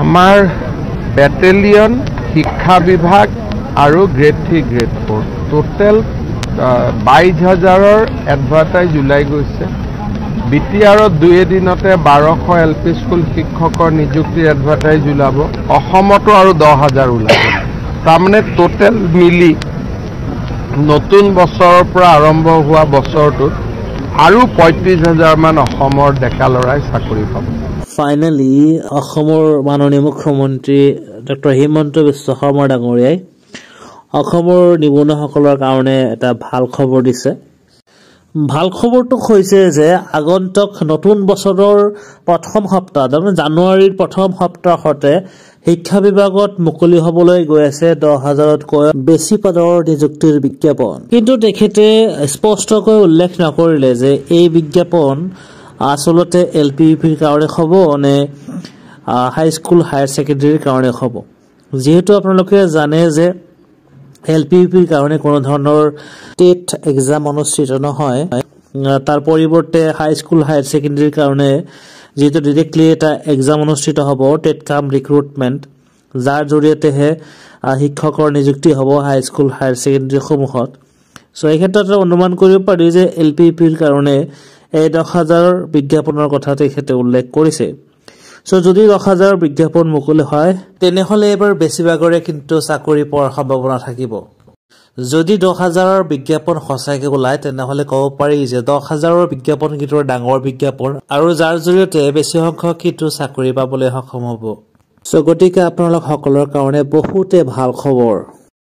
আমাৰ বেটেলিয়ন শিক্ষা বিভাগ আৰু গ্ৰেড 3 গ্ৰেড 4 টোটেল 22,000 এডভাৰটাইজ ওলাই গৈছে। বিটিআৰত 2 দিনতে 1200 এলপি স্কুল শিক্ষকৰ নিযুক্তিৰ এডভাৰটাইজ ওলাব। অসমতো আৰু 10,000 ওলাব। তাৰমানে টোটেল মিলি নতুন বছৰৰ পৰা আৰম্ভ হোৱা বছৰটোত আৰু 35,000 মান অসমৰ ডেকা ল'ৰাই চাকৰি পাব। ফাইনেলি অসমৰ মাননীয় মুখ্যমন্ত্ৰী ডক্টৰ হিমন্ত বিশ্ব শৰ্মা ডাঙৰীয়াই অসমৰ নিবনুৱাসকলৰ কাৰণে এটা ভাল খবৰ দিছে। ভাল খবৰটো হৈছে যে আগন্তুক নতুন বছৰৰ প্ৰথম সপ্তাহ তাৰমানে জানুৱাৰীৰ প্ৰথম সপ্তাহতে শিক্ষা বিভাগত মুকলি হ'বলৈ গৈ আছে 10,000তকৈ বেছি পদৰ নিযুক্তিৰ বিজ্ঞাপন। কিন্তু তেখেতে স্পষ্টকৈ উল্লেখ নকৰিলে যে এই বিজ্ঞাপন আচলতে LPUPৰ কাৰণে হ'ব নে হাইস্কুল হায়াৰ ছেকেণ্ডেৰীৰ কাৰণে হ'ব। যিহেতু আপোনালোকে জানে যে LPUPৰ কাৰণে কোনো ধৰণৰ টেট এক্সাম অনুষ্ঠিত নহয়, তাৰ পৰিৱৰ্তে হাইস্কুল হায়াৰ ছেকেণ্ডেৰীৰ কাৰণে যিহেতু ডিৰেক্টলি এটা এক্সাম অনুষ্ঠিত হ'ব টেট কাম ৰিক্ৰুটমেণ্ট, যাৰ জৰিয়তেহে শিক্ষকৰ নিযুক্তি হ'ব হাইস্কুল হায়াৰ ছেকেণ্ডেৰীসমূহত। চ' এই ক্ষেত্ৰত অনুমান কৰিব পাৰি যে LPUPৰ কাৰণে এই 10,000 বিজ্ঞাপনৰ কথা তেখেতে উল্লেখ কৰিছে। চ' যদি 10,000 বিজ্ঞাপন মুকলি হয় তেনেহ'লে এবাৰ বেছিভাগৰে কিন্তু চাকৰি পোৱাৰ সম্ভাৱনা থাকিব। যদি 10,000 বিজ্ঞাপন সঁচাকৈ ওলায় তেনেহ'লে ক'ব পাৰি যে 10,000 বিজ্ঞাপন কিন্তু ডাঙৰ বিজ্ঞাপন আৰু যাৰ জৰিয়তে বেছি সংখ্যক কিন্তু চাকৰি পাবলৈ সক্ষম হ'ব। চ' গতিকে আপোনালোক সকলৰ কাৰণে বহুতে ভাল খবৰ।